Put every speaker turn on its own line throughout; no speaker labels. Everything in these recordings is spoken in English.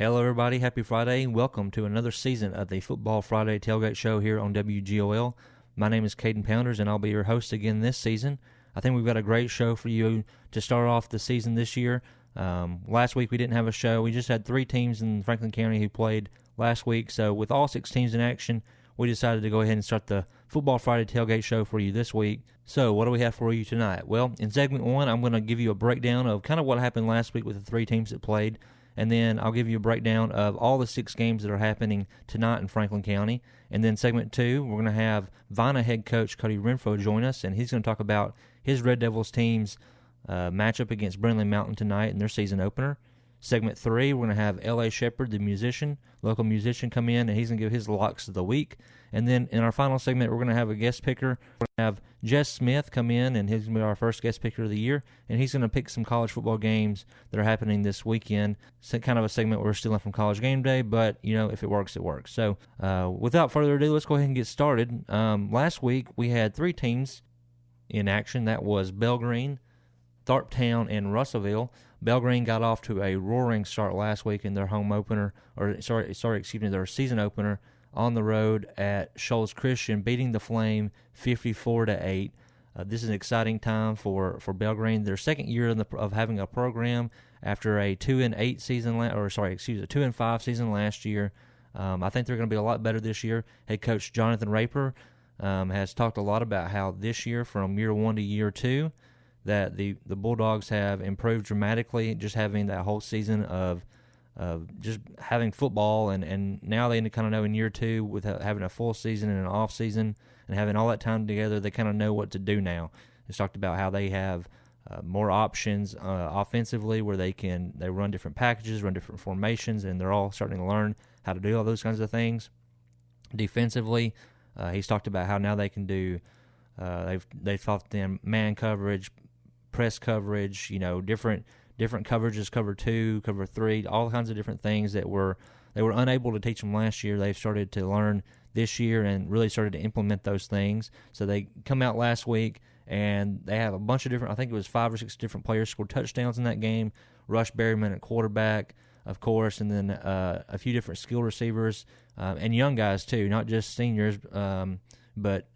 Hello, everybody. Happy Friday. Welcome to another season of the Football Friday Tailgate Show here on WGOL. My name is Kadin Pounders, and I'll be your host again this season. I think we've got a great show for you to start off the season this year. Last week we didn't have a show. We just had 3 teams in Franklin County who played last week. So with all 6 teams in action, we decided to go ahead and start the Football Friday Tailgate Show for you this week. So what do we have for you tonight? Well, in segment 1, I'm going to give you a breakdown of kind of what happened last week with the 3 teams that played. And then I'll give you a breakdown of all the 6 games that are happening tonight in Franklin County. And then segment 2, we're going to have Vina head coach Cody Renfrow join us, and he's going to talk about his Red Devils team's matchup against Brindley Mountain tonight in their season opener. Segment 3, we're going to have L.A. Shepherd, the musician, local musician, come in, and he's going to give his locks of the week. And then in our final segment, we're going to have a guest picker. We're going to have Jess Smith come in, and he's going to be our first guest picker of the year. And he's going to pick some college football games that are happening this weekend. So kind of a segment we're stealing from College Game Day, but, you know, if it works, it works. So without further ado, let's go ahead and get started. Last week, we had 3 teams in action. That was Belgreen, Tharptown, and Russellville. Belgreen got off to a roaring start last week in their home opener, their season opener on the road at Shoals Christian, beating the Flame 54-8. This is an exciting time for Belgreen. Their second year of having a program after a 2-5 season last year. I think they're going to be a lot better this year. Head coach Jonathan Raper has talked a lot about how this year, from year 1 to year 2, that the Bulldogs have improved dramatically, just having that whole season of just having football, and now they kind of know in year 2 with having a full season and an off season and having all that time together, they kind of know what to do now. It's talked about how they have more options offensively, where they run different packages, run different formations, and they're all starting to learn how to do all those kinds of things. Defensively, he's talked about how now they can do. They've taught them man coverage, press coverage, different coverages, cover 2, cover 3, all kinds of different things that they were unable to teach them last year. They've started to learn this year and really started to implement those things. So they come out last week and they have a bunch of different, I think it was 5 or 6 different players scored touchdowns in that game. Rush Berryman at quarterback, of course, and then a few different skill receivers and young guys too, not just seniors, but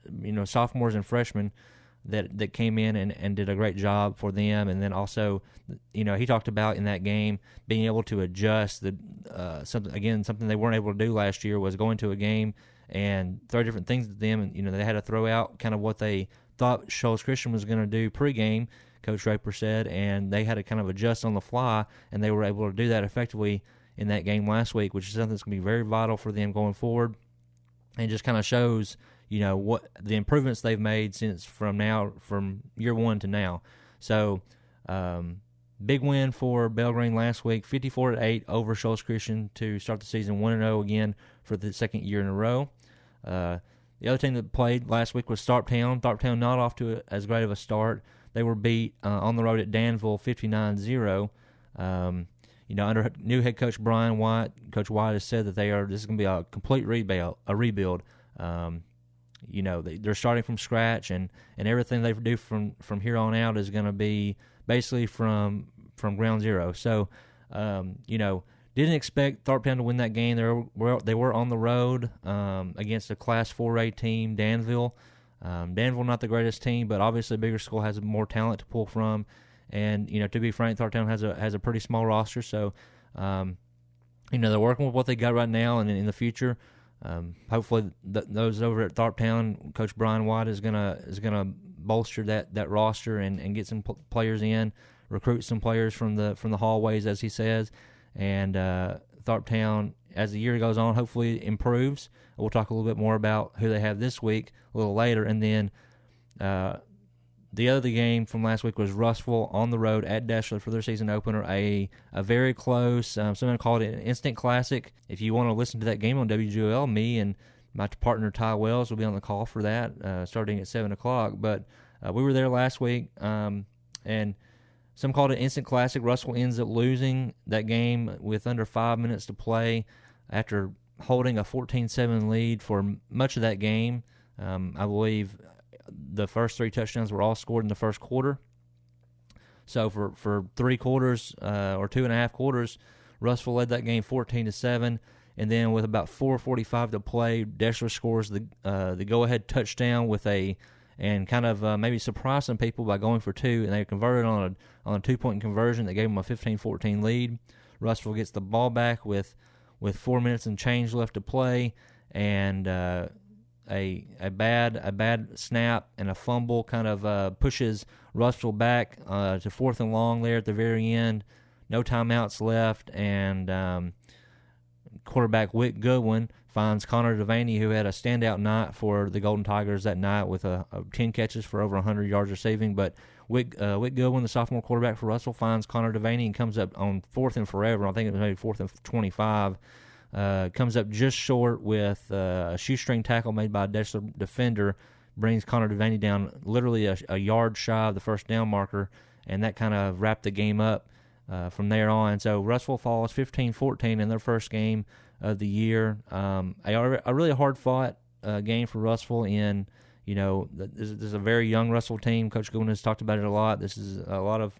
sophomores and freshmen that came in and did a great job for them. And then also, he talked about in that game being able to adjust something they weren't able to do last year was going to a game and throw different things at them. And they had to throw out kind of what they thought Shoals Christian was going to do pregame, Coach Draper said, and they had to kind of adjust on the fly, and they were able to do that effectively in that game last week, which is something that's going to be very vital for them going forward, and just kind of shows what the improvements they've made from year 1 to now. So big win for Belgreen last week, 54-8 over Shoals Christian to start the season 1-0 again for the second year in a row. The other team that played last week was Tharptown. Tharptown not off to as great of a start. They were beat on the road at Danville 59-0. Under new head coach Brian White, Coach White has said that this is going to be a complete rebuild. They're starting from scratch, and everything they do from here on out is going to be basically from ground zero. So, didn't expect Tharptown to win that game. They were on the road against a Class 4A team, Danville. Danville not the greatest team, but obviously a bigger school has more talent to pull from. And to be frank, Tharptown has a pretty small roster. So, they're working with what they got right now, and in the future. Hopefully, those over at Tharptown, Coach Brian White is gonna bolster that roster and get some players in, recruit some players from the hallways, as he says, and Tharptown, as the year goes on, hopefully improves. We'll talk a little bit more about who they have this week a little later, and then the other game from last week was Russellville on the road at Deshler for their season opener, a very close, someone called it an instant classic. If you want to listen to that game on WGOL, me and my partner Ty Wells will be on the call for that starting at 7 o'clock. But we were there last week, and some called it instant classic. Russellville ends up losing that game with under 5 minutes to play after holding a 14-7 lead for much of that game. I believe the first 3 touchdowns were all scored in the first quarter. So for 3 quarters or 2.5 quarters, Russellville led that game 14-7, and then with about 4:45 to play, Deshler scores the go-ahead touchdown and kind of maybe surprised some people by going for two, and they converted on a 2-point conversion that gave them a 15-14 lead. Russellville gets the ball back with 4 minutes and change left to play, and a bad snap and a fumble kind of pushes Russellville back to 4th and long there at the very end. No timeouts left, and quarterback Wick Goodwin finds Connor Devaney, who had a standout night for the Golden Tigers that night with 10 catches for over 100 yards receiving. But Wick Goodwin, the sophomore quarterback for Russell, finds Connor Devaney and comes up on 4th and forever. I think it was maybe 4th and 25. Comes up just short with a shoestring tackle made by a Deshler defender, brings Connor Devaney down literally a yard shy of the first down marker, and that kind of wrapped the game up from there on. So Russellville falls 15-14 in their first game of the year. A really hard-fought game for Russellville. This is a very young Russellville team. Coach Goodwin has talked about it a lot. This is a lot of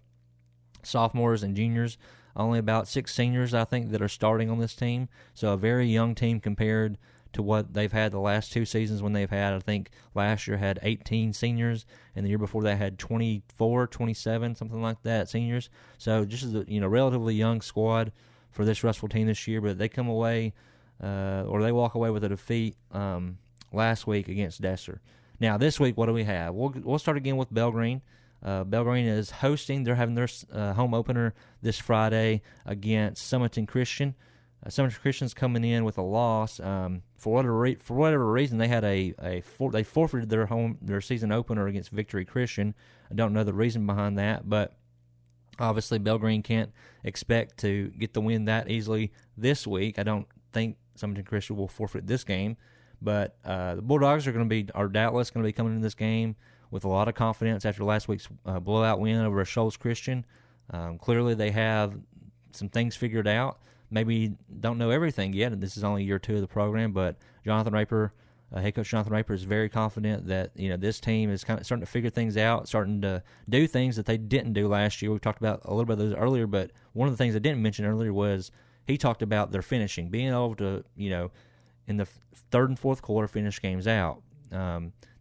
sophomores and juniors. Only about 6 seniors, I think, that are starting on this team. So a very young team compared to what they've had the last 2 seasons when they've had, I think, last year had 18 seniors, and the year before that had 24, 27, something like that, seniors. So just as a relatively young squad for this Russellville team this year, but they come away or they walk away with a defeat last week against Deshler. Now this week, what do we have? We'll start again with Belgreen. Belgreen is hosting. They're having their home opener this Friday against Summerton Christian. Summerton Christian's coming in with a loss. For whatever reason, they had they forfeited their season opener against Victory Christian. I don't know the reason behind that, but obviously Belgreen can't expect to get the win that easily this week. I don't think Summerton Christian will forfeit this game, but the Bulldogs are doubtless going to be coming into this game with a lot of confidence after last week's blowout win over Shoals Christian. Clearly they have some things figured out. Maybe don't know everything yet, and this is only year 2 of the program, but Jonathan Raper, head coach Jonathan Raper, is very confident that this team is kind of starting to figure things out, starting to do things that they didn't do last year. We talked about a little bit of those earlier, but one of the things I didn't mention earlier was he talked about their finishing, being able to, in the 3rd and 4th quarter, finish games out.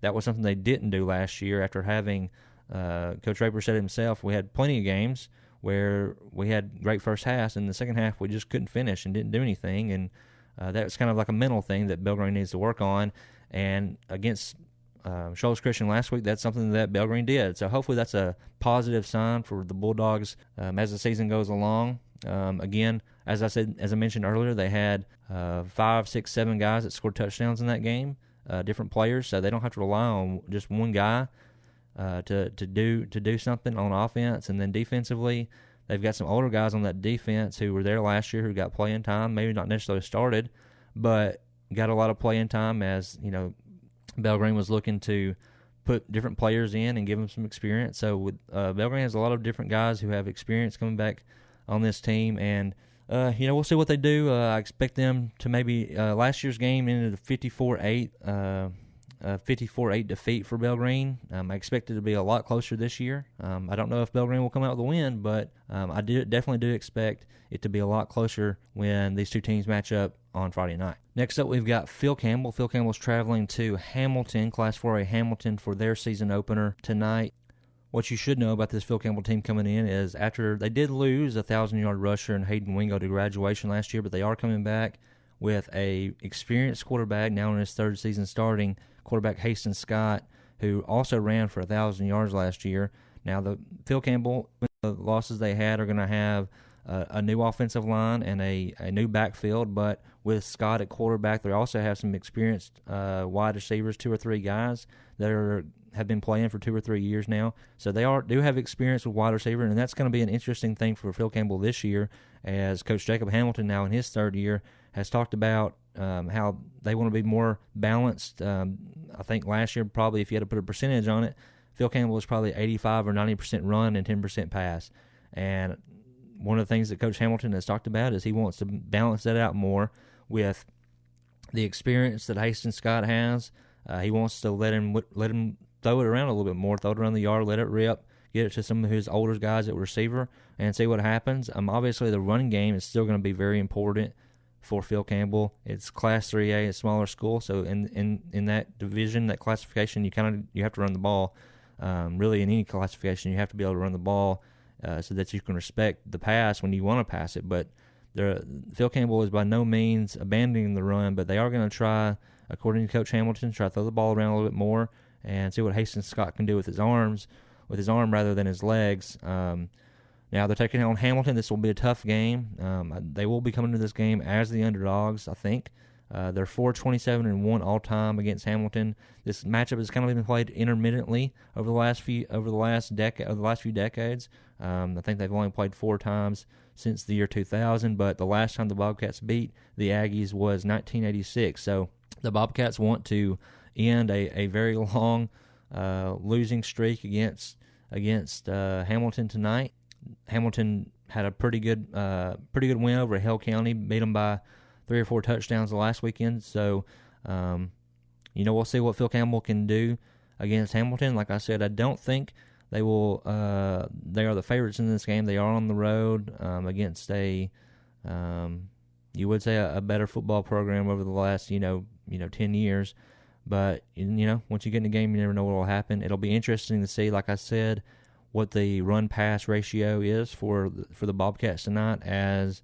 That was something they didn't do last year after having, Coach Raper said himself, we had plenty of games where we had great first halves, and in the second half we just couldn't finish and didn't do anything, and that was kind of like a mental thing that Belgreen needs to work on. And against Shoals Christian last week, that's something that Belgreen did. So hopefully that's a positive sign for the Bulldogs as the season goes along. Again, as I mentioned earlier, they had 5, 6, 7 guys that scored touchdowns in that game, different players, so they don't have to rely on just one guy to do something on offense. And then defensively, they've got some older guys on that defense who were there last year who got playing time, maybe not necessarily started, but got a lot of playing time as, Belgreen was looking to put different players in and give them some experience. So with Belgreen has a lot of different guys who have experience coming back on this team, and we'll see what they do. I expect them to maybe last year's game ended a 54-8 defeat for Belgreen. I expect it to be a lot closer this year. I don't know if Belgreen will come out with a win, but I definitely do expect it to be a lot closer when these two teams match up on Friday night. Next up, we've got Phil Campbell. Phil Campbell's traveling to Hamilton, Class 4A Hamilton, for their season opener tonight. What you should know about this Phil Campbell team coming in is after they did lose a 1,000-yard rusher in Hayden Wingo to graduation last year, but they are coming back with a experienced quarterback, now in his 3rd season starting, quarterback Hastings Scott, who also ran for 1,000 yards last year. Now, the Phil Campbell, the losses they had, are going to have a new offensive line and a new backfield, but with Scott at quarterback, they also have some experienced wide receivers, 2 or 3 guys that have been playing for 2 or 3 years now. So they do have experience with wide receiver, and that's going to be an interesting thing for Phil Campbell this year, as Coach Jacob Hamilton, now in his 3rd year, has talked about how they want to be more balanced. I think last year, probably if you had to put a percentage on it, Phil Campbell was probably 85 or 90% run and 10% pass. And one of the things that Coach Hamilton has talked about is he wants to balance that out more with the experience that Hastings Scott has. He wants to let him throw it around a little bit more, throw it around the yard, let it rip, get it to some of his older guys at receiver, and see what happens. Obviously, the running game is still going to be very important for Phil Campbell. It's Class 3A, a smaller school, so in that division, that classification, you have to run the ball. Really, in any classification, you have to be able to run the ball so that you can respect the pass when you want to pass it. But Phil Campbell is by no means abandoning the run, but they are going to try, according to Coach Hamilton, try to throw the ball around a little bit more and see what Hastings Scott can do with his arm rather than his legs. Now they're taking on Hamilton. This will be a tough game. They will be coming to this game as the underdogs, I think. They're 4-27-1 all time against Hamilton. This matchup has kind of been played intermittently over the last few decades. I think they've only played 4 times since the year 2000, but the last time the Bobcats beat the Aggies was 1986. So the Bobcats want to end a very long losing streak against Hamilton tonight. Hamilton had a pretty good win over Hale County, beat them by 3 or 4 touchdowns the last weekend. So, we'll see what Phil Campbell can do against Hamilton. Like I said, I don't think they will. They are the favorites in this game. They are on the road against you would say a better football program over the last 10 years. But once you get in the game, you never know what will happen. It'll be interesting to see, like I said, what the run-pass ratio is for the Bobcats tonight, as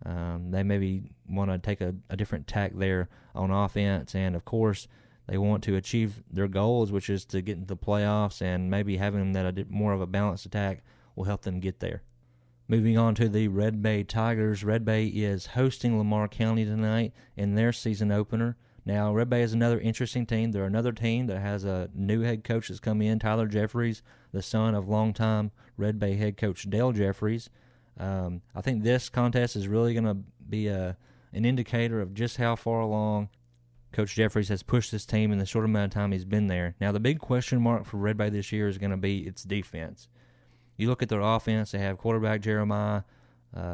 they maybe want to take a different tack there on offense. And, of course, they want to achieve their goals, which is to get into the playoffs, and maybe having more of a balanced attack will help them get there. Moving on to the Red Bay Tigers. Red Bay is hosting Lamar County tonight in their season opener. Now, Red Bay is another interesting team. They're another team that has a new head coach that's come in, Tyler Jeffries, the son of longtime Red Bay head coach Dale Jeffries. I think this contest is really going to be an indicator of just how far along Coach Jeffries has pushed this team in the short amount of time he's been there. Now, the big question mark for Red Bay this year is going to be its defense. You look at their offense, they have quarterback Jeremiah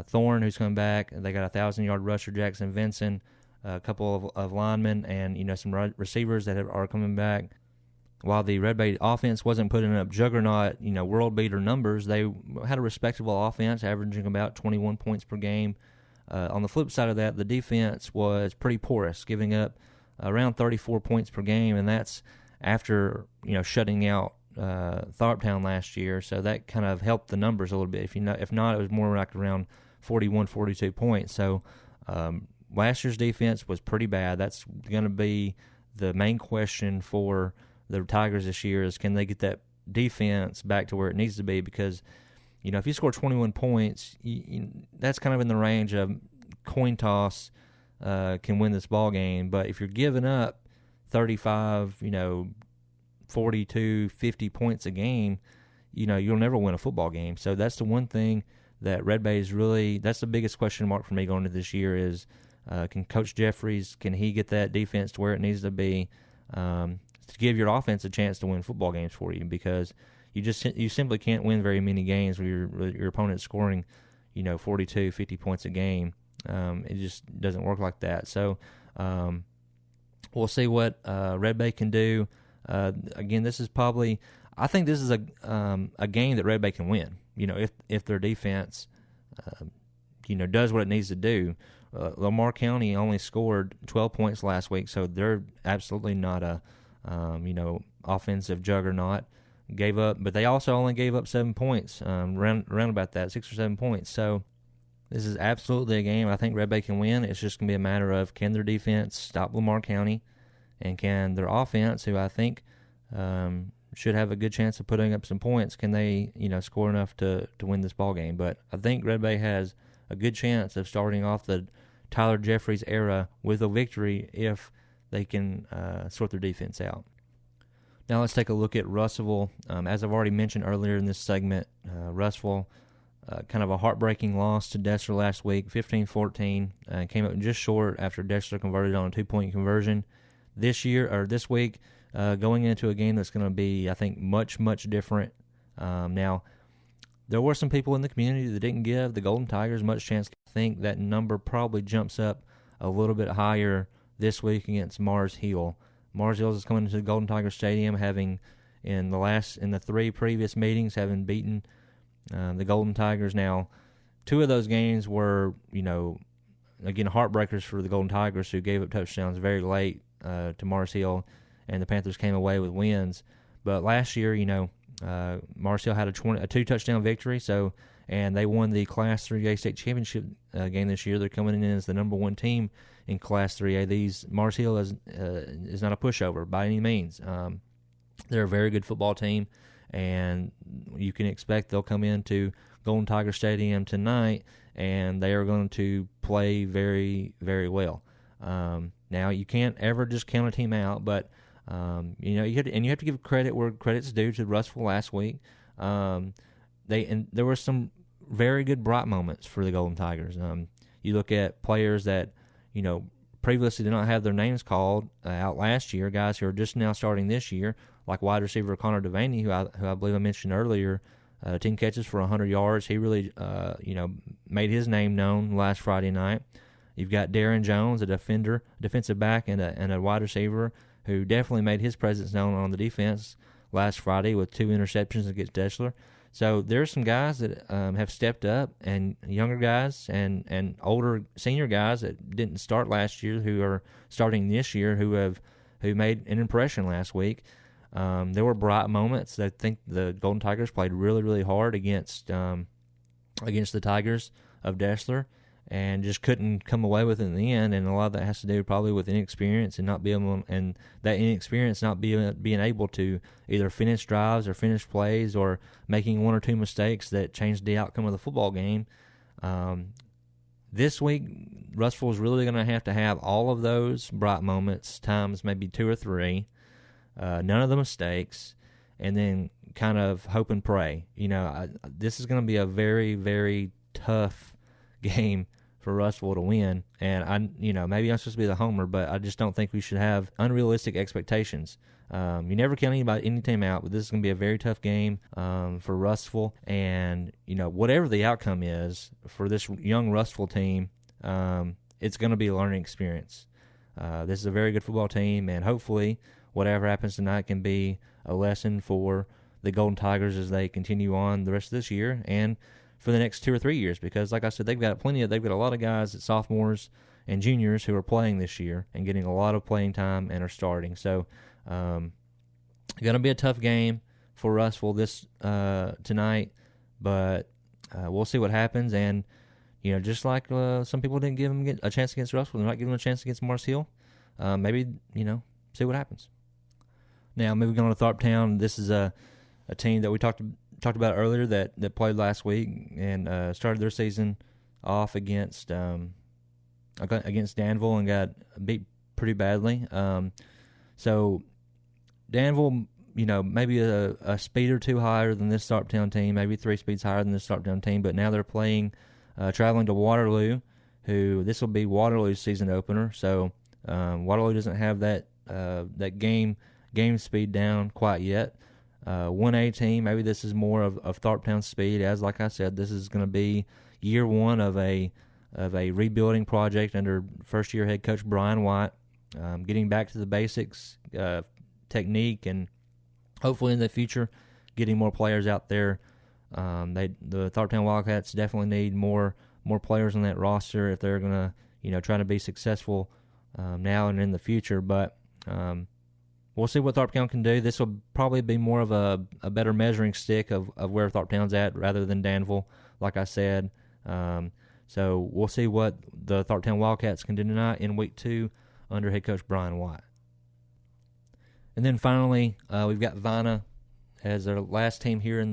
Thorne, who's coming back. They got a 1,000-yard rusher, Jackson Vinson, a couple of linemen, and some receivers that are coming back. While the Red Bay offense wasn't putting up juggernaut, world beater numbers, they had a respectable offense, averaging about 21 points per game. On the flip side of that, the defense was pretty porous, giving up around 34 points per game, and that's after shutting out Tharptown last year. So that kind of helped the numbers a little bit. If not, it was more like around 41, 42 points. So last year's defense was pretty bad. That's going to be the main question for the Tigers this year, is can they get that defense back to where it needs to be? Because, if you score 21 points, that's kind of in the range of coin toss can win this ball game. But if you're giving up 35, 42, 50 points a game, you'll never win a football game. So that's the one thing that Red Bay is really – that's the biggest question mark for me going into this year is can Coach Jeffries, can he get that defense to where it needs to be to give your offense a chance to win football games for you? Because you simply can't win very many games where your opponent's scoring, 42, 50 points a game. It just doesn't work like that. So we'll see what Red Bay can do. Again, this is probably – I think this is a game that Red Bay can win, if their defense, does what it needs to do. Lamar County only scored 12 points last week, so they're absolutely not a offensive juggernaut. But they also only gave up 7 points, around about that, 6 or 7 points. So this is absolutely a game I think Red Bay can win. It's just going to be a matter of can their defense stop Lamar County, and can their offense, who I think should have a good chance of putting up some points, can they score enough to win this ball game? But I think Red Bay has a good chance of starting off the Tyler Jeffries era with a victory if they can sort their defense out. Now let's take a look at Russellville. As I've already mentioned earlier in this segment, Russellville, kind of a heartbreaking loss to Dexter last week, 15-14. Came up just short after Dexter converted on a 2-point conversion. This week, going into a game that's going to be, I think, much, much different. Now, there were some people in the community that didn't give the Golden Tigers much chance. I think that number probably jumps up a little bit higher this week against Mars Hill. Mars Hill is coming into the Golden Tiger Stadium having in the 3 previous meetings, having beaten the Golden Tigers. Now, 2 of those games were, again, heartbreakers for the Golden Tigers, who gave up touchdowns very late to Mars Hill, and the Panthers came away with wins. But last year, Mars Hill had a 2-touchdown victory, and they won the Class 3A state championship game this year. They're coming in as the number 1 team in Class 3A. Mars Hill is not a pushover by any means. They're a very good football team, and you can expect they'll come into Golden Tiger Stadium tonight, and they are going to play very, very well. Now, you can't ever just count a team out, but you have to give credit where credit's due to Russellville last week. There were some very good bright moments for the Golden Tigers. You look at players that previously did not have their names called out last year, guys who are just now starting this year, like wide receiver Connor Devaney, who I believe I mentioned earlier, 10 catches for 100 yards. He really made his name known last Friday night. You've got Darren Jones, a defensive back, and a wide receiver who definitely made his presence known on the defense last Friday with 2 interceptions against Deschler. So there's some guys that have stepped up, and younger guys and older senior guys that didn't start last year who are starting this year who made an impression last week. There were bright moments. I think the Golden Tigers played really, really hard against the Tigers of Deschler, and just couldn't come away with it in the end. And a lot of that has to do probably with inexperience and that inexperience not being able to either finish drives or finish plays, or making 1 or 2 mistakes that changed the outcome of the football game. This week, Russellville is really going to have all of those bright moments times maybe 2 or 3, none of the mistakes, and then kind of hope and pray. This is going to be a very, very tough game for Russellville to win, and maybe I'm supposed to be the homer, but I just don't think we should have unrealistic expectations. You never count any team out, but this is going to be a very tough game for Russellville, and whatever the outcome is for this young Russellville team, it's going to be a learning experience. This is a very good football team, and hopefully whatever happens tonight can be a lesson for the Golden Tigers as they continue on the rest of this year and for the next 2 or 3 years, because like I said, they've got a lot of guys, sophomores and juniors, who are playing this year and getting a lot of playing time and are starting. So going to be a tough game for Russellville this tonight, but we'll see what happens. And just like some people didn't give them a chance against Russellville, they're not giving them a chance against Mars Hill. Maybe see what happens. Now, moving on to Tharptown, this is a team that we talked about earlier that played last week and started their season off against Danville and got beat pretty badly. So Danville, maybe a speed or 2 higher than this Tharptown team, maybe 3 speeds higher than this Tharptown team, but now they're playing, traveling to Waterloo, who this will be Waterloo's season opener. So Waterloo doesn't have that game speed down quite yet. 1A team, maybe this is more of Tharptown's speed, as like I said, this is going to be year 1 of a rebuilding project under first-year head coach Brian White, getting back to the basics, technique, and hopefully in the future getting more players out there. The Tharptown Wildcats definitely need more players on that roster if they're going to try to be successful now and in the future, but we'll see what Tharptown can do. This will probably be more of a better measuring stick of where Tharptown's at rather than Danville, like I said. So we'll see what the Tharptown Wildcats can do tonight in Week 2 under head coach Brian White. And then finally, we've got Vina as our last team here in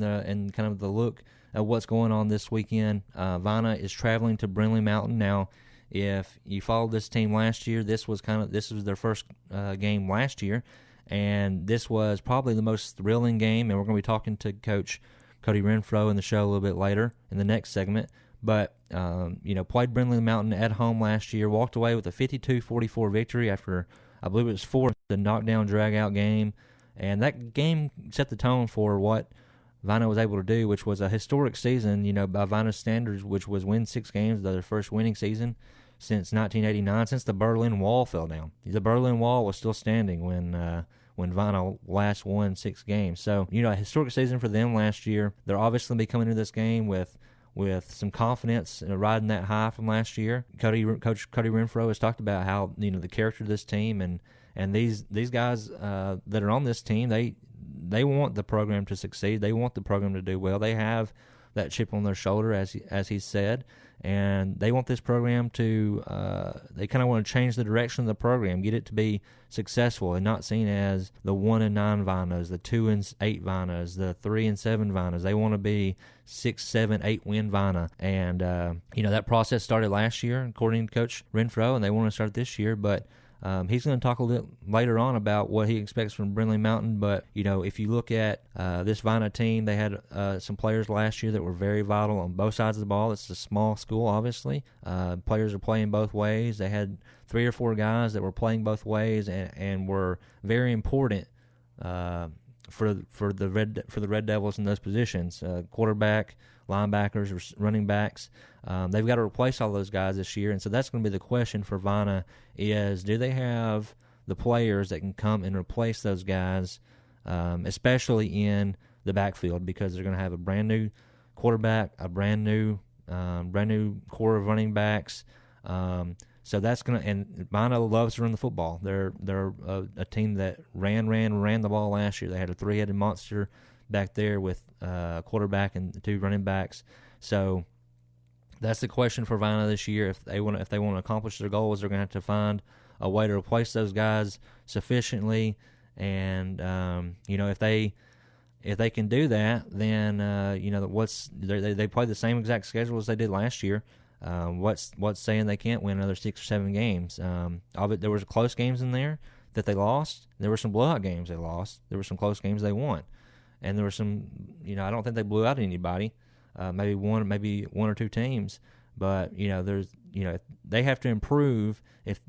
kind of the look at what's going on this weekend. Vina is traveling to Brindley Mountain. Now, if you followed this team last year, this was their first game last year. And this was probably the most thrilling game, and we're going to be talking to Coach Cody Renfrow in the show a little bit later in the next segment. But, played Brindley Mountain at home last year, walked away with a 52-44 victory after, I believe it was 4th, the knockdown, drag-out game. And that game set the tone for what Vina was able to do, which was a historic season, by Vina's standards, which was win 6 games, their first winning season since 1989, since the Berlin Wall fell down. The Berlin Wall was still standing when when Vina last won 6 games. So, a historic season for them last year. They're obviously going to be coming into this game with some confidence, riding that high from last year. Coach Cody Renfrow has talked about how, the character of this team and these guys that are on this team, they want the program to succeed. They want the program to do well. They have that chip on their shoulder, as he said, and they want this program to they kind of want to change the direction of the program, get it to be successful and not seen as the 1-9 Vinas, the 2-8 Vinas, the 3-7 Vinas. They want to be 6, 7, 8 win Vina, and that process started last year, according to Coach Renfrow, and they want to start this year, but. He's going to talk a little later on about what he expects from Brindley Mountain, but, if you look at this Vina team, they had some players last year that were very vital on both sides of the ball. It's a small school, obviously. Players are playing both ways. They had 3 or 4 guys that were playing both ways and were very important for the Red Devils in those positions, quarterback, linebackers, running backs. They've got to replace all those guys this year, and so that's going to be the question for Vina is, do they have the players that can come and replace those guys, especially in the backfield, because they're going to have a brand new quarterback, a brand new core of running backs. So that's going to, and Vina loves to run the football. They're a team that ran the ball last year. They had a 3-headed monster back there with a quarterback and 2 running backs. So that's the question for Vina this year. If they want to accomplish their goals, they're going to have to find a way to replace those guys sufficiently. And if they can do that, then they play the same exact schedule as they did last year. What's saying they can't win another 6 or 7 games? There was close games in there that they lost. There were some blowout games they lost. There were some close games they won, and there were some. I don't think they blew out anybody. Maybe one or 2 teams, but there's they have to improve if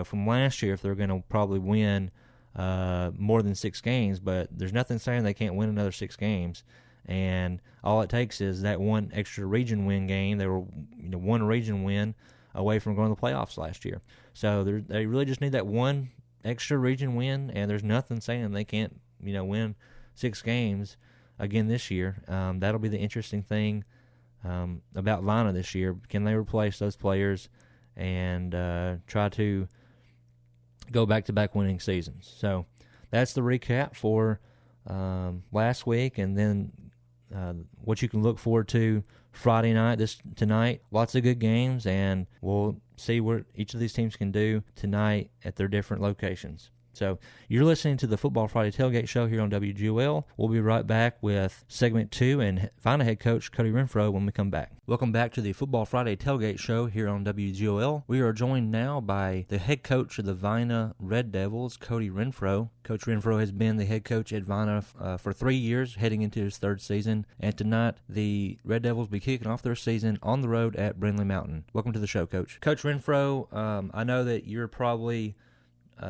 from last year if they're going to probably win more than 6 games. But there's nothing saying they can't win another 6 games. And all it takes is that one extra region win game. They were, one region win away from going to the playoffs last year. So they really just need that one extra region win, and there's nothing saying they can't, win 6 games again this year. That'll be the interesting thing about Vina this year. Can they replace those players and try to go back-to-back winning seasons? So that's the recap for last week, and then what you can look forward to Friday night, tonight. Lots of good games, and we'll see what each of these teams can do tonight at their different locations. So you're listening to the Football Friday Tailgate Show here on WGOL. We'll be right back with Segment 2 and Vina head coach Cody Renfrow when we come back. Welcome back to the Football Friday Tailgate Show here on WGOL. We are joined now by the head coach of the Vina Red Devils, Cody Renfrow. Coach Renfrow has been the head coach at Vina for 3 years, heading into his 3rd season. And tonight, the Red Devils will be kicking off their season on the road at Brindley Mountain. Welcome to the show, Coach. Coach Renfrow, I know that you're probably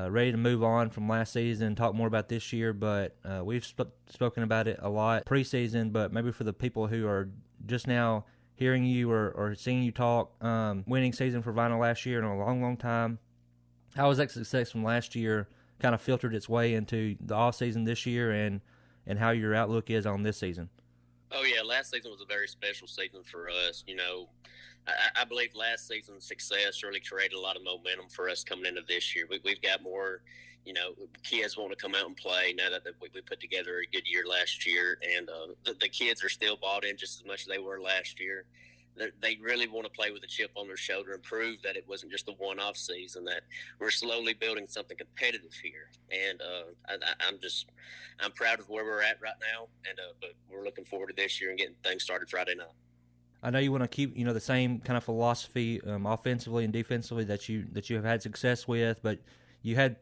ready to move on from last season and talk more about this year, but we've spoken about it a lot preseason, but maybe for the people who are just now hearing you or seeing you talk, winning season for Vina last year in a long, long time, how has that success from last year kind of filtered its way into the off season this year and how your outlook is on this season?
Oh, yeah, last season was a very special season for us. I believe last season's success really created a lot of momentum for us coming into this year. We've got more, kids want to come out and play now that we put together a good year last year. And the kids are still bought in just as much as they were last year. They really want to play with a chip on their shoulder and prove that it wasn't just a one-off season, that we're slowly building something competitive here. And I'm proud of where we're at right now, and but we're looking forward to this year and getting things started Friday night.
I know you want to keep, the same kind of philosophy offensively and defensively that you have had success with, but you had,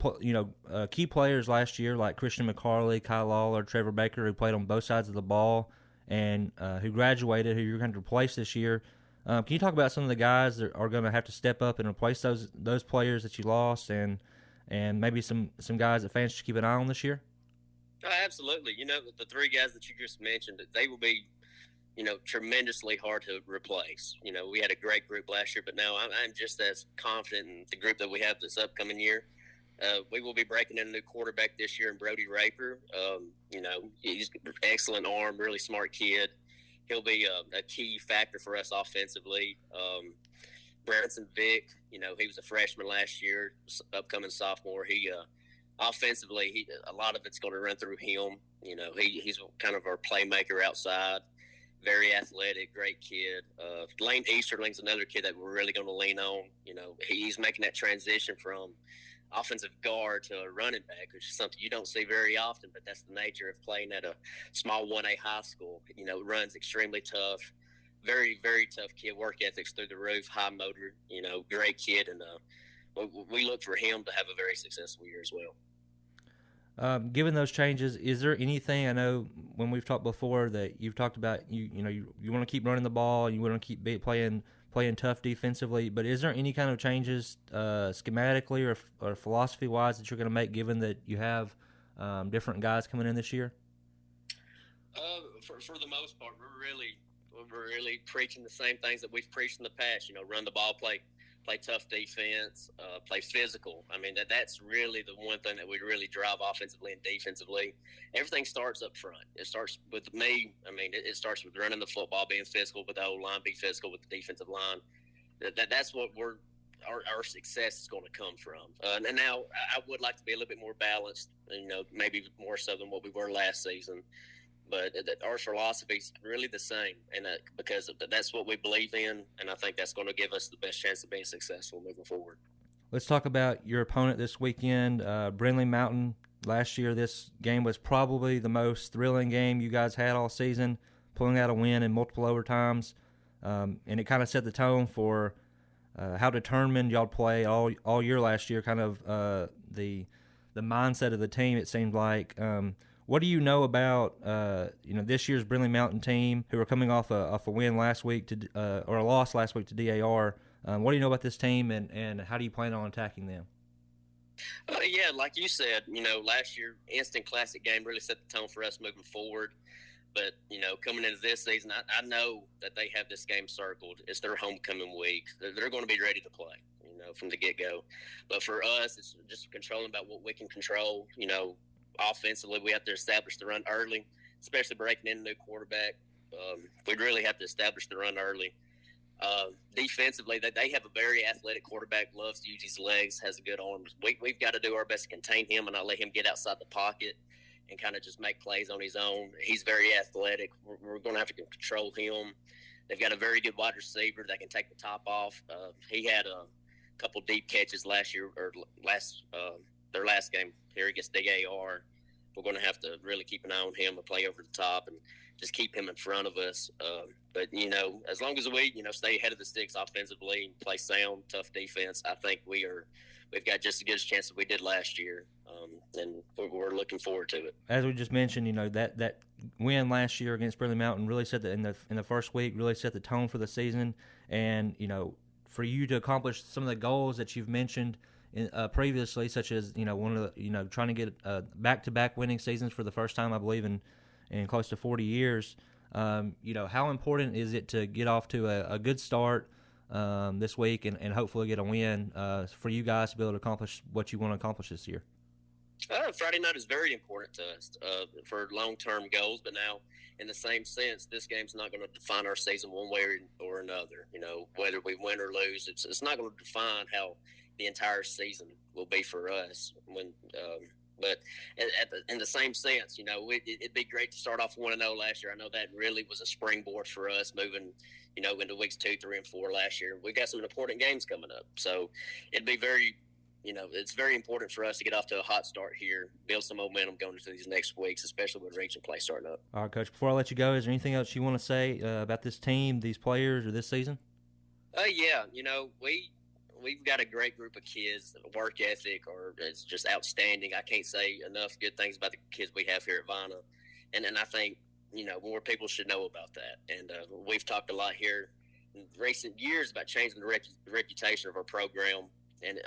key players last year like Christian McCarley, Kyle Lawler, Trevor Baker, who played on both sides of the ball and who graduated, who you're going to replace this year. Can you talk about some of the guys that are going to have to step up and replace those players that you lost, and maybe some guys that fans should keep an eye on this year?
Oh, absolutely. The 3 guys that you just mentioned, they will be tremendously hard to replace. We had a great group last year, but now I'm just as confident in the group that we have this upcoming year. We will be breaking in a new quarterback this year in Brody Raper. He's an excellent arm, really smart kid. He'll be a key factor for us offensively. Branson Vick, he was a freshman last year, upcoming sophomore. Offensively, a lot of it's going to run through him. He's kind of our playmaker outside. Very athletic, great kid. Lane Easterling's another kid that we're really going to lean on. He's making that transition from offensive guard to a running back, which is something you don't see very often, but that's the nature of playing at a small 1A high school. Runs extremely tough. Very, very tough kid. Work ethics through the roof, high motor, great kid. And we look for him to have a very successful year as well.
Given those changes, is there anything, I know when we've talked before that you've talked about, you want to keep running the ball, you want to keep playing tough defensively, but is there any kind of changes schematically or philosophy-wise that you're going to make given that you have different guys coming in this year?
For the most part, we're really preaching the same things that we've preached in the past. Run the ball, play tough defense, play physical. I mean, that's really the one thing that we really drive offensively and defensively. Everything starts up front. It starts with me. I mean, it starts with running the football, being physical with the O-line, be physical with the defensive line. That's what our success is going to come from. And now I would like to be a little bit more balanced, maybe more so than what we were last season. But our philosophy is really the same, and because that's what we believe in, and I think that's going to give us the best chance of being successful moving forward.
Let's talk about your opponent this weekend, Brindley Mountain. Last year, this game was probably the most thrilling game you guys had all season, pulling out a win in multiple overtimes, and it kind of set the tone for how determined y'all play all year last year. Kind of the mindset of the team. It seemed like. What do you know about this year's Brindley Mountain team, who are coming off a win last week or a loss last week to DAR? What do you know about this team, and how do you plan on attacking them?
Yeah, like you said, last year instant classic game really set the tone for us moving forward. But coming into this season, I know that they have this game circled. It's their homecoming week. They're going to be ready to play, from the get go. But for us, it's just controlling about what we can control. Offensively, we have to establish the run early, especially breaking in a new quarterback. We'd really have to establish the run early. Defensively, they have a very athletic quarterback, loves to use his legs, has a good arm. We've got to do our best to contain him and not let him get outside the pocket and kind of just make plays on his own. He's very athletic. We're going to have to control him. They've got a very good wide receiver that can take the top off. He had a couple deep catches last year, or their last game here against DAR. We're going to have to really keep an eye on him and play over the top and just keep him in front of us. But as long as we, stay ahead of the sticks offensively and play sound, tough defense, I think we've got just as good a chance as we did last year. And we're looking forward to it.
As we just mentioned, that win last year against Brindley Mountain really set in the first week really set the tone for the season. And for you to accomplish some of the goals that you've mentioned previously, such as one of the trying to get back-to-back winning seasons for the first time, I believe, in close to 40 years. How important is it to get off to a good start this week and hopefully get a win for you guys to be able to accomplish what you want to accomplish this year?
Friday night is very important to us for long-term goals, but now in the same sense, this game's not going to define our season one way or another. Whether we win or lose, it's not going to define how the entire season will be for us. But in the same sense, it'd be great to start off 1-0 last year. I know that really was a springboard for us moving, into weeks 2, 3, and 4 last year. We got some important games coming up, so it'd be very, it's very important for us to get off to a hot start here, build some momentum going into these next weeks, especially with region play starting up.
All right, Coach. Before I let you go, is there anything else you want to say about this team, these players, or this season?
Yeah, we've got a great group of kids. Work ethic is just outstanding. I can't say enough good things about the kids we have here at Vina. And I think, more people should know about that. And we've talked a lot here in recent years about changing the reputation of our program. And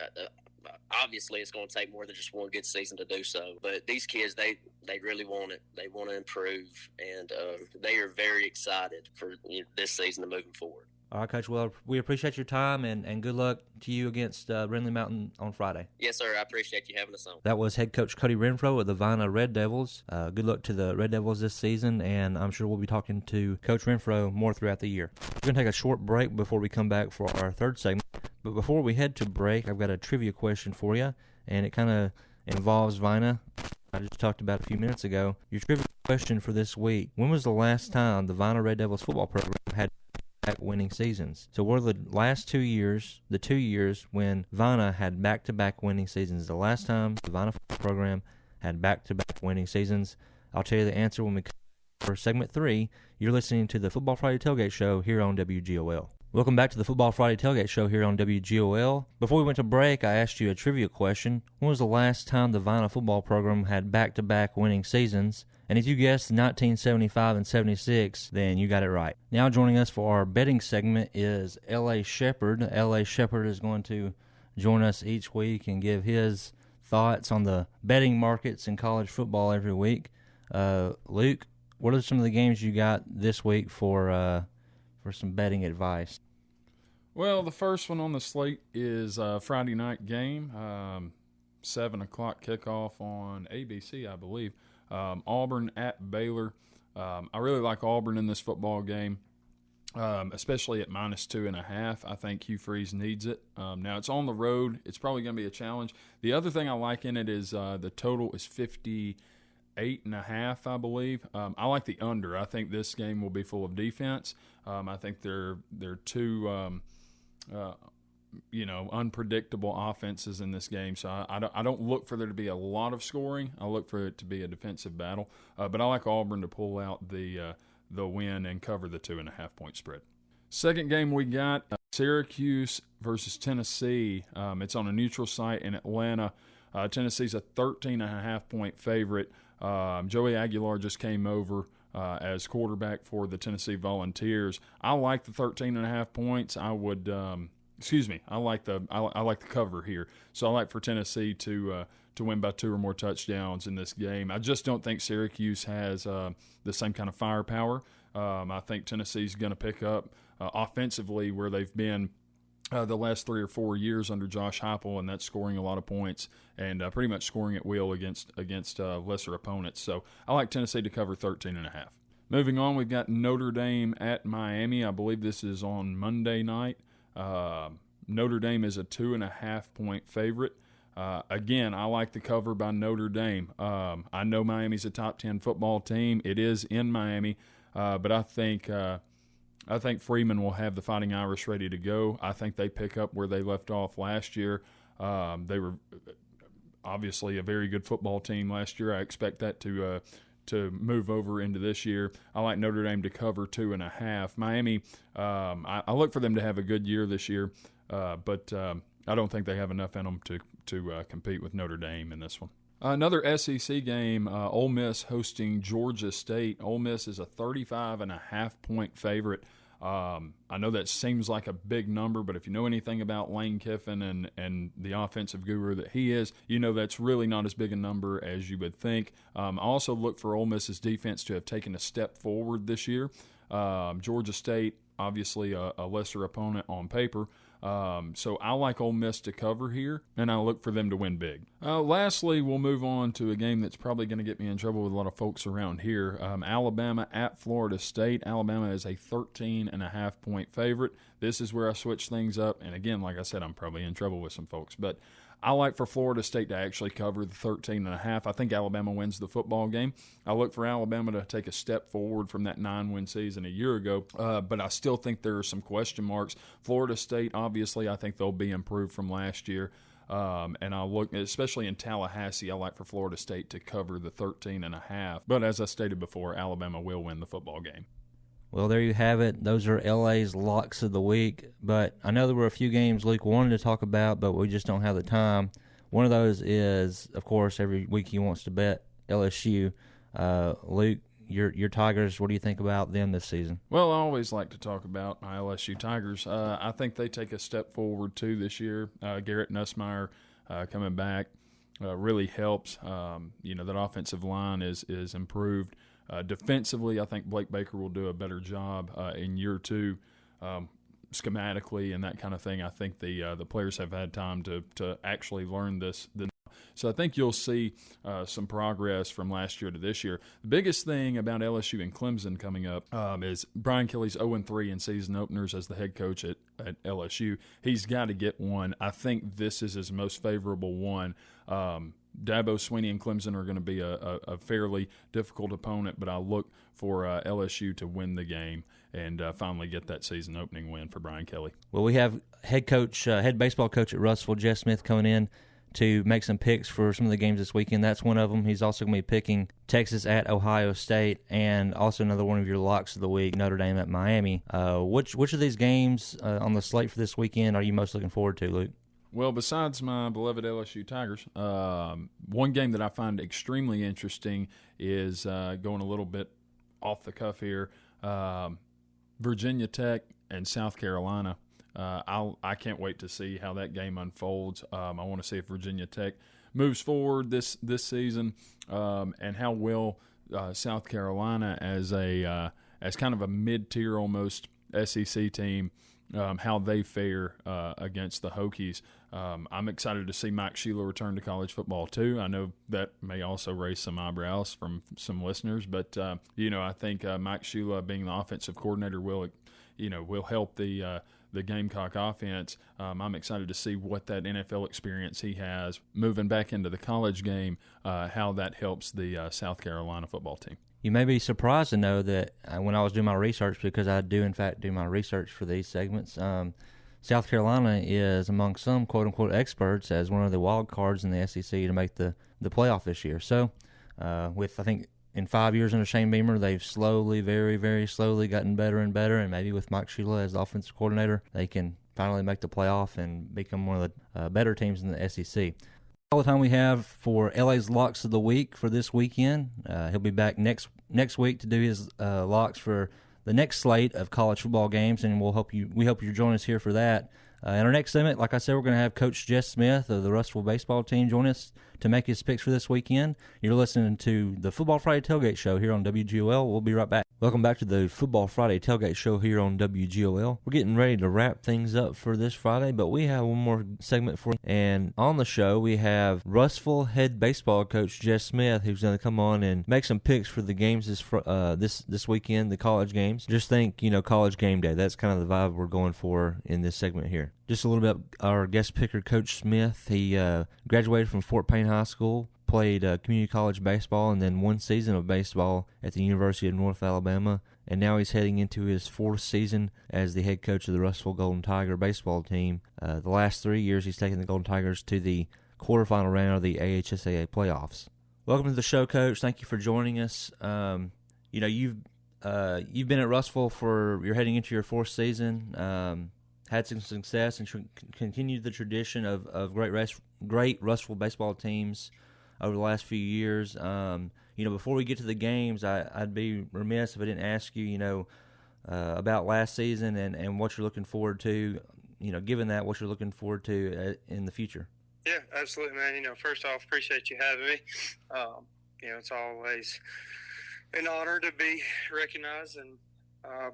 obviously it's going to take more than just one good season to do so. But these kids, they really want it. They want to improve. And they are very excited for this season and moving forward.
All right, Coach. Well, we appreciate your time, and good luck to you against Brindley Mountain on Friday.
Yes, sir. I appreciate you having us on.
That was head coach Cody Renfrow of the Vina Red Devils. Good luck to the Red Devils this season, and I'm sure we'll be talking to Coach Renfrow more throughout the year. We're going to take a short break before we come back for our third segment. But before we head to break, I've got a trivia question for you, and it kind of involves Vina. I just talked about a few minutes ago. Your trivia question for this week: when was the last time the Vina Red Devils football program had winning seasons? So what are the last 2 years, the 2 years when Vina had back-to-back winning seasons? The last time the Vina football program had back-to-back winning seasons. I'll tell you the answer when we come for segment 3. You're listening to the Football Friday Tailgate Show here on WGOL. Welcome back to the Football Friday Tailgate Show here on WGOL. Before we went to break, I asked you a trivia question. When was the last time the Vina football program had back-to-back winning seasons? And if you guessed 1975 and 76, then you got it right. Now joining us for our betting segment is L.A. Shepherd. L.A. Shepherd is going to join us each week and give his thoughts on the betting markets in college football every week. Luke, what are some of the games you got this week for some betting advice?
Well, the first one on the slate is a Friday night game, 7 o'clock kickoff on ABC, I believe. Auburn at Baylor. I really like Auburn in this football game, especially at -2.5. I think Hugh Freeze needs it. Now, it's on the road. It's probably going to be a challenge. The other thing I like in it is the total is 58.5, I believe. I like the under. I think this game will be full of defense. I think they're two unpredictable offenses in this game. So I don't look for there to be a lot of scoring. I look for it to be a defensive battle. But I like Auburn to pull out the win and cover the 2.5-point spread. Second game we got Syracuse versus Tennessee. It's on a neutral site in Atlanta. Tennessee's a 13.5-point favorite. Joey Aguilar just came over as quarterback for the Tennessee Volunteers. I like the 13.5 points. I would. I like the cover here. So I like for Tennessee to win by 2 or more touchdowns in this game. I just don't think Syracuse has the same kind of firepower. I think Tennessee's going to pick up offensively where they've been the last 3 or 4 years under Josh Heupel, and that's scoring a lot of points and pretty much scoring at will against lesser opponents. So I like Tennessee to cover 13.5. Moving on, we've got Notre Dame at Miami. I believe this is on Monday night. Notre Dame is a 2.5-point favorite. Again, I like the cover by Notre Dame. I know Miami's a top 10 football team. It is in Miami, but I think Freeman will have the Fighting Irish ready to go. I think they pick up where they left off last year. They were obviously a very good football team last year. I expect that to move over into this year. I like Notre Dame to cover 2.5. Miami, I look for them to have a good year this year, but I don't think they have enough in them to compete with Notre Dame in this one. Another SEC game, Ole Miss hosting Georgia State. Ole Miss is a 35.5-point favorite. I know that seems like a big number, but if you know anything about Lane Kiffin and the offensive guru that he is, you know that's really not as big a number as you would think. I also look for Ole Miss's defense to have taken a step forward this year. Georgia State, obviously a lesser opponent on paper. So I like Ole Miss to cover here, and I look for them to win big. Lastly, we'll move on to a game that's probably going to get me in trouble with a lot of folks around here. Alabama at Florida State. Alabama is a 13.5-point favorite. This is where I switch things up, and again, like I said, I'm probably in trouble with some folks, but I like for Florida State to actually cover the 13.5. I think Alabama wins the football game. I look for Alabama to take a step forward from that 9-win season a year ago, but I still think there are some question marks. Florida State, obviously, I think they'll be improved from last year. And I'll look, especially in Tallahassee, I like for Florida State to cover the 13.5. But as I stated before, Alabama will win the football game.
Well, there you have it. Those are LA's locks of the week. But I know there were a few games Luke wanted to talk about, but we just don't have the time. One of those is, of course, every week he wants to bet LSU. Luke, your Tigers, what do you think about them this season?
Well, I always like to talk about my LSU Tigers. I think they take a step forward, too, this year. Garrett Nussmeier coming back really helps. That offensive line is improved. Defensively, I think Blake Baker will do a better job in year 2. schematically and that kind of thing. I think the players have had time to actually learn this. So I think you'll see some progress from last year to this year. The biggest thing about LSU and Clemson coming up is Brian Kelly's 0-3 in season openers as the head coach at LSU. He's got to get one. I think this is his most favorable one. Dabo Swinney and Clemson are going to be a fairly difficult opponent, but I look for LSU to win the game and finally get that season opening win for Brian Kelly.
Well, we have head baseball coach at Russellville, Jess Smith, coming in to make some picks for some of the games this weekend. That's one of them. He's also going to be picking Texas at Ohio State, and also another one of your locks of the week, Notre Dame at Miami. Which of these games on the slate for this weekend are you most looking forward to, Luke?
Well, besides my beloved LSU Tigers, one game that I find extremely interesting is going a little bit off the cuff here, Virginia Tech and South Carolina. I can't wait to see how that game unfolds. I want to see if Virginia Tech moves forward this season, and how well South Carolina as kind of a mid-tier almost SEC team, how they fare against the Hokies. I'm excited to see Mike Sheila return to college football too. I know that may also raise some eyebrows from some listeners, but I think Mike Sheila being the offensive coordinator will help the Gamecock offense. I'm excited to see what that NFL experience he has moving back into the college game, how that helps the South Carolina football team.
You may be surprised to know that when I was doing my research, because I do in fact do my research for these segments, South Carolina is among some quote-unquote experts as one of the wild cards in the SEC to make the playoff this year. So with, I think, in 5 years under Shane Beamer, they've slowly, very, very slowly gotten better and better, and maybe with Mike Sheila as the offensive coordinator, they can finally make the playoff and become one of the better teams in the SEC. All the time we have for LA's Locks of the Week for this weekend. He'll be back next week to do his locks for the next slate of college football games, and we hope you join us here for that. In our next segment, like I said, we're going to have Coach Jess Smith of the Russellville baseball team join us to make his picks for this weekend. You're listening to the Football Friday Tailgate Show here on WGOL. We'll be right back. Welcome back to the Football Friday Tailgate Show here on WGOL. We're getting ready to wrap things up for this Friday, but we have one more segment for you. And on the show, we have Russellville head baseball coach Jess Smith, who's going to come on and make some picks for the games this weekend, the college games. Just think, college game day. That's kind of the vibe we're going for in this segment here. Just a little bit about our guest picker, Coach Smith. He graduated from Fort Payne High School, played community college baseball, and then one season of baseball at the University of North Alabama. And now he's heading into his fourth season as the head coach of the Russellville Golden Tiger baseball team. The last 3 years, he's taken the Golden Tigers to the quarterfinal round of the AHSAA playoffs. Welcome to the show, Coach. Thank you for joining us. You've been at Russellville you're heading into your fourth season. Had some success and continued the tradition of great Russellville baseball teams over the last few years. Before we get to the games, I'd be remiss if I didn't ask you, about last season and what you're looking forward to. Given that, what you're looking forward to in the future.
Yeah, absolutely, man. First off, appreciate you having me. It's always an honor to be recognized and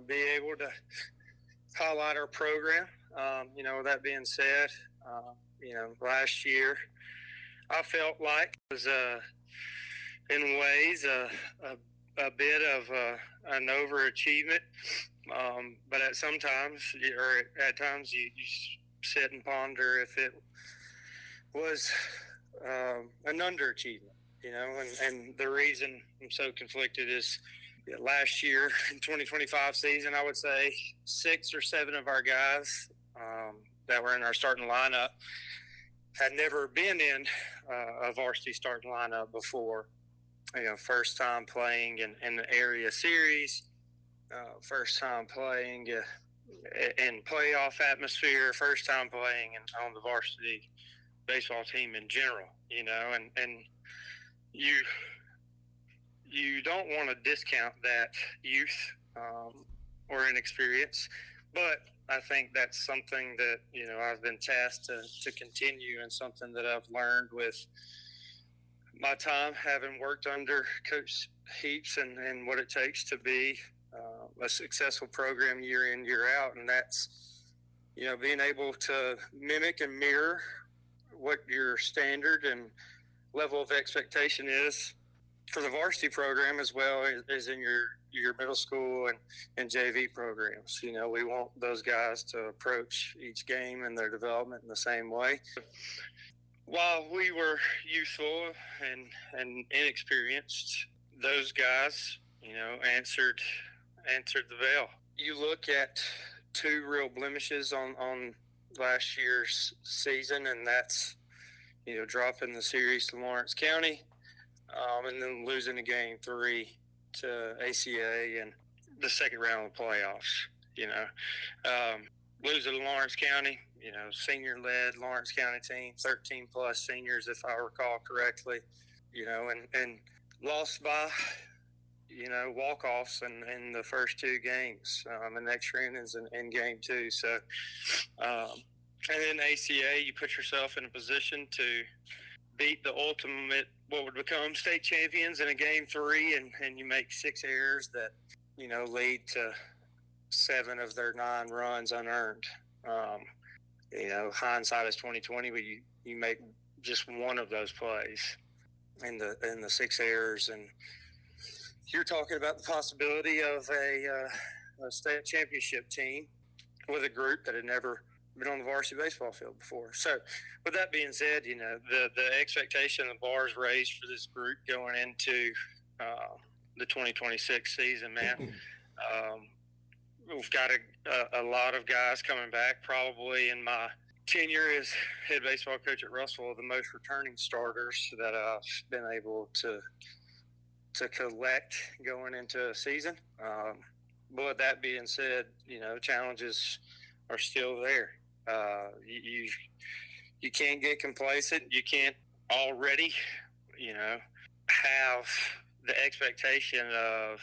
be able to highlight our program. With that being said, last year I felt like it was in ways a bit of an overachievement, but at times you sit and ponder if it was an underachievement, and the reason I'm so conflicted is last year in 2025 season, I would say 6 or 7 of our guys that were in our starting lineup had never been in a varsity starting lineup before. First time playing in the area series, first time playing in playoff atmosphere, first time playing on the varsity baseball team in general, and you don't want to discount that youth or inexperience, but I think that's something that, I've been tasked to continue, and something that I've learned with my time having worked under Coach Heaps and what it takes to be a successful program year in, year out. And that's being able to mimic and mirror what your standard and level of expectation is for the varsity program as well as in your middle school and JV programs. We want those guys to approach each game and their development in the same way. While we were youthful and inexperienced, those guys, answered the bell. You look at two real blemishes on last year's season, and that's, dropping the series to Lawrence County, and then losing the game 3 to ACA and the second round of the playoffs. Losing to Lawrence County, senior-led Lawrence County team, 13-plus seniors, if I recall correctly, and lost by, walk-offs in the first 2 games, and extra innings in game 2. So, and then ACA, you put yourself in a position to beat the ultimate, what would become state champions in a game 3, and you make 6 errors that, lead to 7 of their 9 runs unearned. Hindsight is 20/20, but you make just one of those plays in the 6 errors, and you're talking about the possibility of a state championship team with a group that had never been on the varsity baseball field before. So, with that being said, the expectation, the bar is raised for this group going into the 2026 season, man. We've got a lot of guys coming back. Probably in my tenure as head baseball coach at Russellville, the most returning starters that I've been able to collect going into a season. But with that being said, challenges are still there. You can't get complacent. You can't already, have the expectation of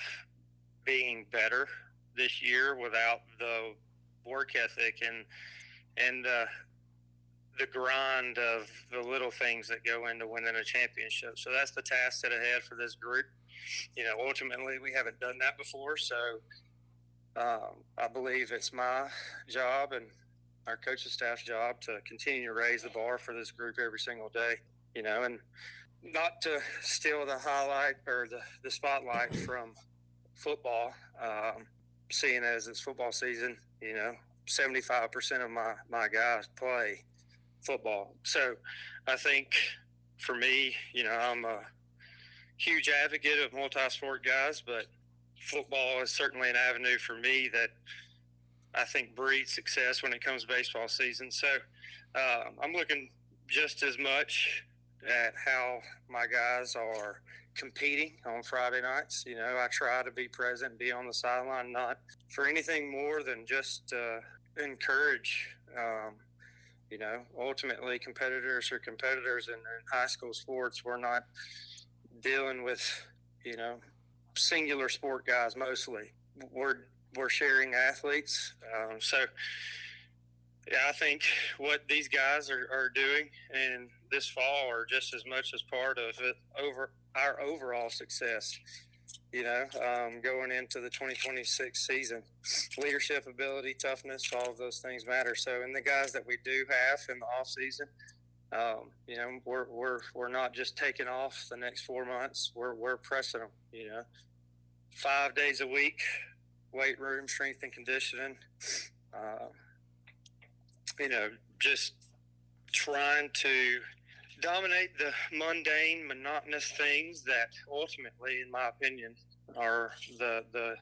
being better this year without the work ethic and the grind of the little things that go into winning a championship. So that's the task set ahead for this group. Ultimately we haven't done that before. So I believe it's my job and our coaching staff's job to continue to raise the bar for this group every single day, and not to steal the highlight or the spotlight from football, seeing as it's football season, 75% of my guys play football. So I think for me, I'm a huge advocate of multi-sport guys, but football is certainly an avenue for me that I think breeds success when it comes to baseball season. So I'm looking just as much at how my guys are competing on Friday nights. I try to be present, be on the sideline, not for anything more than just encourage. Ultimately competitors are competitors, and in high school sports, we're not dealing with, singular sport guys mostly. We're sharing athletes. So I think what these guys are doing in this fall are just as much as part of it over our overall success, going into the 2026 season. Leadership, ability, toughness, all of those things matter. So in the guys that we do have in the off season, we're not just taking off the next 4 months. We're pressing them, 5 days a week, weight room, strength and conditioning, just trying to dominate the mundane, monotonous things that ultimately, in my opinion, are the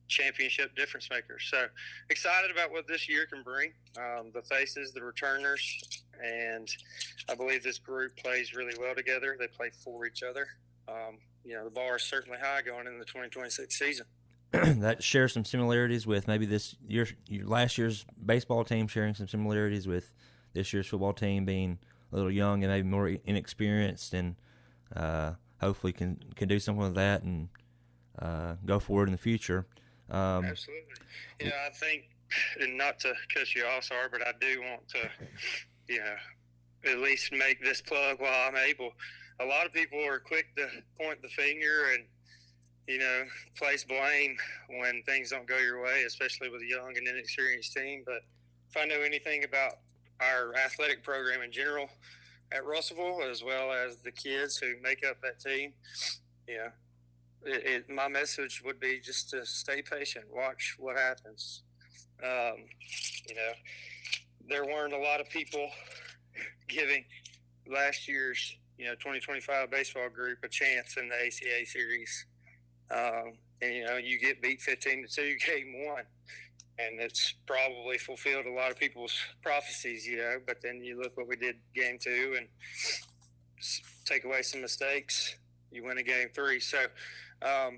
championship difference makers. So excited about what this year can bring, the faces, the returners, and I believe this group plays really well together. They play for each other. The bar is certainly high going into the 2026 season.
That shares some similarities with maybe your last year's baseball team, sharing some similarities with this year's football team, being a little young and maybe more inexperienced, and hopefully can do something with that and go forward in the future.
Absolutely. I think, and not to cut you off, sorry, but I do want to, at least make this plug while I'm able. A lot of people are quick to point the finger and, place blame when things don't go your way, especially with a young and inexperienced team. But if I know anything about our athletic program in general at Russellville, as well as the kids who make up that team, my message would be just to stay patient, watch what happens. There weren't a lot of people giving last year's 2025 baseball group a chance in the ACA series. You get beat 15-2 game one, and it's probably fulfilled a lot of people's prophecies, but then you look what we did game two and take away some mistakes, you win a game three. So I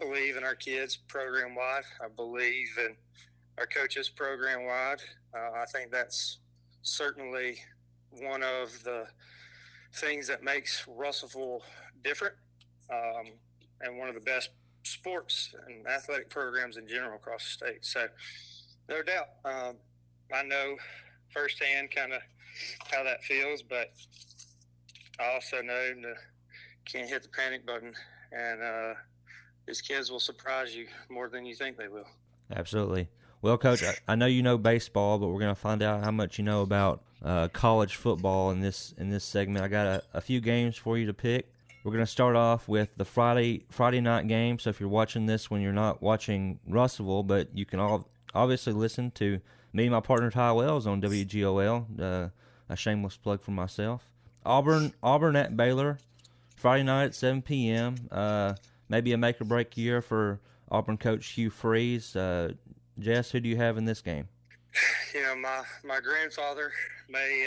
believe in our kids program wide. I believe in our coaches program wide. I think that's certainly one of the things that makes Russellville different, and one of the best sports and athletic programs in general across the state. So no doubt, I know firsthand kind of how that feels, but I also know you can't hit the panic button, and these kids will surprise you more than you think they will.
Absolutely. Well, Coach, I know you know baseball, but we're going to find out how much you know about college football in this segment. I got a few games for you to pick. We're going to start off with the Friday night game. So if you're watching this when you're not watching Russellville, but you can obviously listen to me and my partner Ty Wells on WGOL. A shameless plug for myself. Auburn at Baylor, Friday night at 7 p.m. Maybe a make or break year for Auburn coach Hugh Freeze. Jess, who do you have in this game?
My grandfather may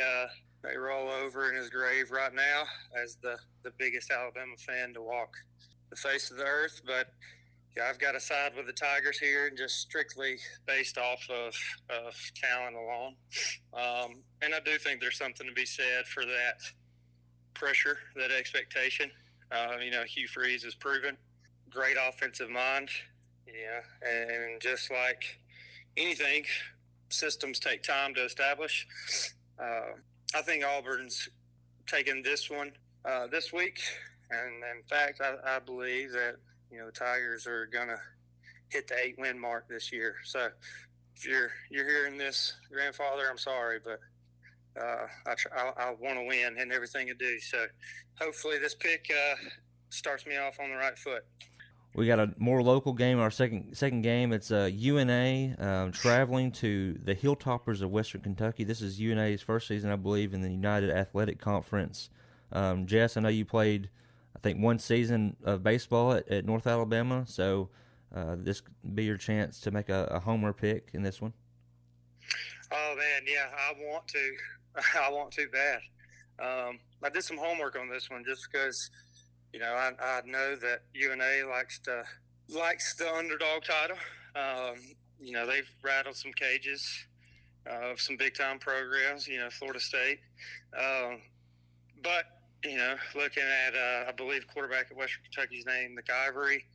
roll over in his grave right now as the biggest Alabama fan to walk the face of the earth, but I've got to side with the Tigers here, just strictly based off of talent alone. And I do think there's something to be said for that pressure, that expectation. Hugh Freeze has proven great offensive mind. And just like anything, systems take time to establish. I think Auburn's taken this one this week, and in fact, I believe that the Tigers are gonna hit the 8-win mark this year. So, if you're hearing this, grandfather, I'm sorry, but I want to win in everything I do. So, hopefully, this pick starts me off on the right foot.
We got a more local game, our second game. It's UNA traveling to the Hilltoppers of Western Kentucky. This is UNA's first season, I believe, in the United Athletic Conference. Jess, I know you played, I think, one season of baseball at North Alabama, so this could be your chance to make a homer pick in this one.
Oh, man, yeah, I want to bad. I did some homework on this one just because – I know that UNA likes the underdog title. They've rattled some cages of some big-time programs, Florida State. But, looking at, I believe, quarterback at Western Kentucky's name, McIvory.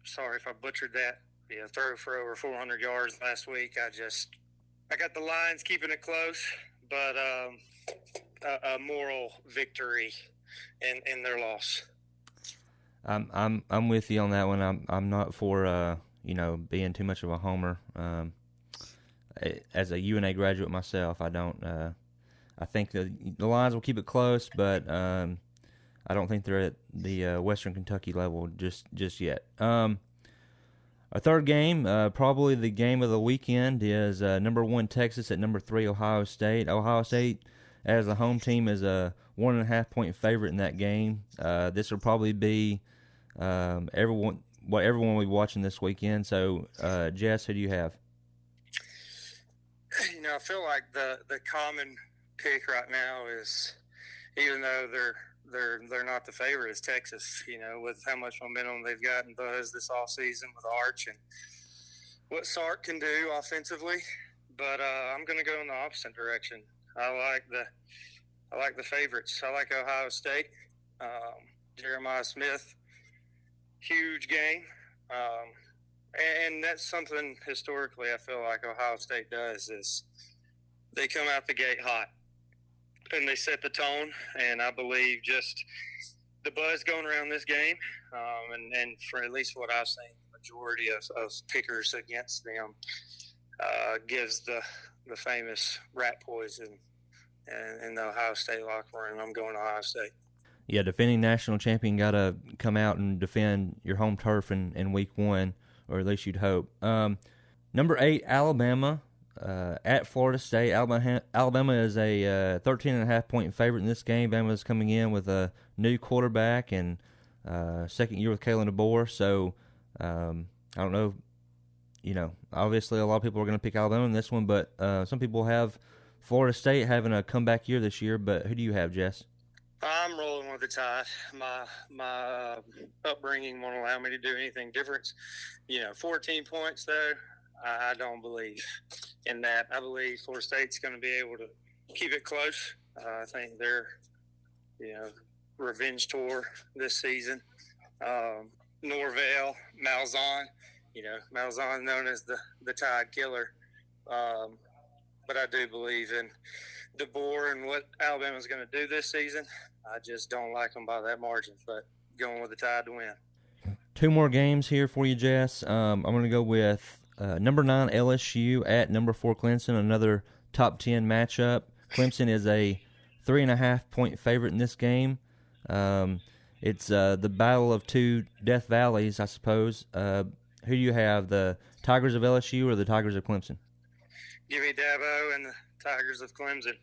Sorry if I butchered that. Throw for over 400 yards last week. I got the Lions keeping it close, but a moral victory in their loss.
I'm with you on that one. I'm not for being too much of a homer. As a UNA graduate myself, I don't. I think the Lions will keep it close, but I don't think they're at the Western Kentucky level just yet. Our third game, probably the game of the weekend, is number 1 Texas at number 3 Ohio State. Ohio State, as the home team, is a 1.5-point favorite in that game. This will probably be everyone will be watching this weekend. So, Jess, who do you have?
I feel like the common pick right now is, even though they're not the favorite, is Texas. With how much momentum they've gotten buzz this off season with Arch and what Sark can do offensively. But I'm going to go in the opposite direction. I like the favorites. I like Ohio State. Jeremiah Smith, huge game. And that's something historically I feel like Ohio State does, is they come out the gate hot and they set the tone. And I believe just the buzz going around this game, and for at least what I've seen, the majority of pickers against them gives the the famous rat poison in the Ohio State locker room. I'm going to Ohio State.
Yeah, defending national champion got to come out and defend your home turf in week 1, or at least you'd hope. Number 8, Alabama at Florida State. Alabama is a 13.5-point favorite in this game. Bama's coming in with a new quarterback and second year with Kalen DeBoer. So I don't know. Obviously a lot of people are going to pick Alabama in this one, but some people have Florida State having a comeback year this year. But who do you have, Jess?
I'm rolling with the Tide. My upbringing won't allow me to do anything different. 14 points, though, I don't believe in that. I believe Florida State's going to be able to keep it close. I think their, revenge tour this season. Norvell, Malzahn, Malzahn known as the Tide Killer. But I do believe in DeBoer and what Alabama's going to do this season. I just don't like them by that margin, but going with the Tide to win.
2 more games here for you, Jess. I'm going to go with number 9 LSU at number 4 Clemson, another top 10 matchup. Clemson is a 3.5-point favorite in this game. It's the battle of 2 Death Valleys, I suppose. Who do you have, the Tigers of LSU or the Tigers of Clemson?
Give me Dabo and the Tigers of Clemson.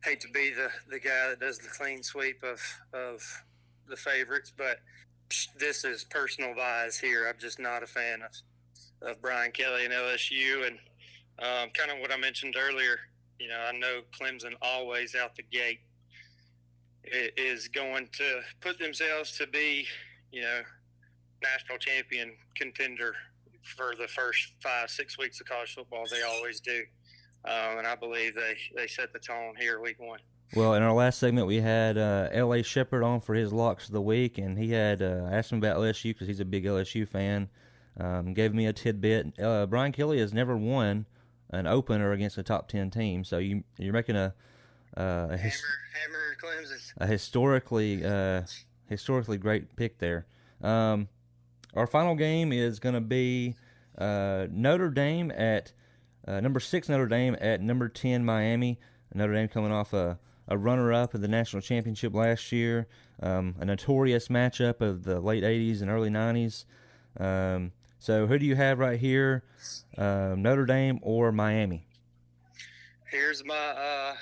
Hate to be the guy that does the clean sweep of the favorites, but this is personal bias here. I'm just not a fan of Brian Kelly and LSU, and kind of what I mentioned earlier. I know Clemson always out the gate is going to put themselves to be, national champion contender for the first 5-6 weeks of college football. They always do. And I believe they set the tone here week 1.
Well, in our last segment, we had L.A. Shepherd on for his locks of the week, and he had asked him about LSU because he's a big LSU fan. Gave me a tidbit. Brian Kelly has never won an opener against a top 10 team, so you're making a
Hammer Clemson.
A historically great pick there. Our final game is going to be Notre Dame at number 6 Notre Dame at number 10 Miami. Notre Dame coming off a runner-up in the national championship last year, a notorious matchup of the late 80s and early 90s. So who do you have right here, Notre Dame or Miami?
Here's my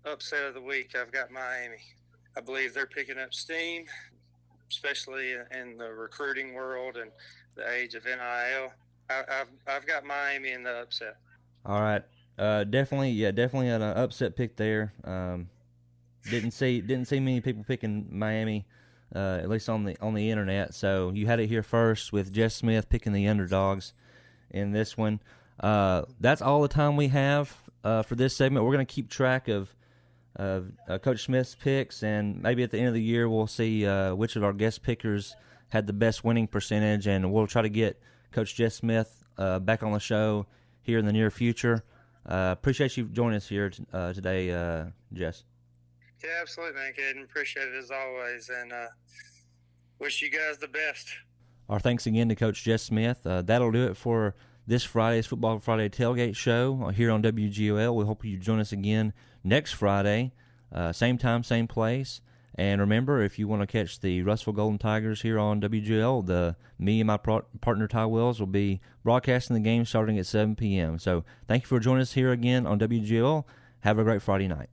upset of the week. I've got Miami. I believe they're picking up steam, especially in the recruiting world and the age of NIL. I've got Miami in the upset.
All right, definitely an upset pick there. Didn't see many people picking Miami, at least on the internet. So you had it here first with Jess Smith picking the underdogs in this one. That's all the time we have for this segment. We're going to keep track of Coach Smith's picks, and maybe at the end of the year we'll see which of our guest pickers had the best winning percentage, and we'll try to get Coach Jess Smith back on the show here in the near future. Appreciate you joining us here today, Jess.
Yeah, absolutely, man, Kadin. Appreciate it as always, and wish you guys the best.
Our thanks again to Coach Jess Smith. That'll do it for this Friday's Football Friday Tailgate show here on WGOL. We hope you join us again next Friday, same time, same place. And remember, if you want to catch the Russellville Golden Tigers here on WGL, me and my partner Ty Wells will be broadcasting the game starting at 7 p.m. So thank you for joining us here again on WGL. Have a great Friday night.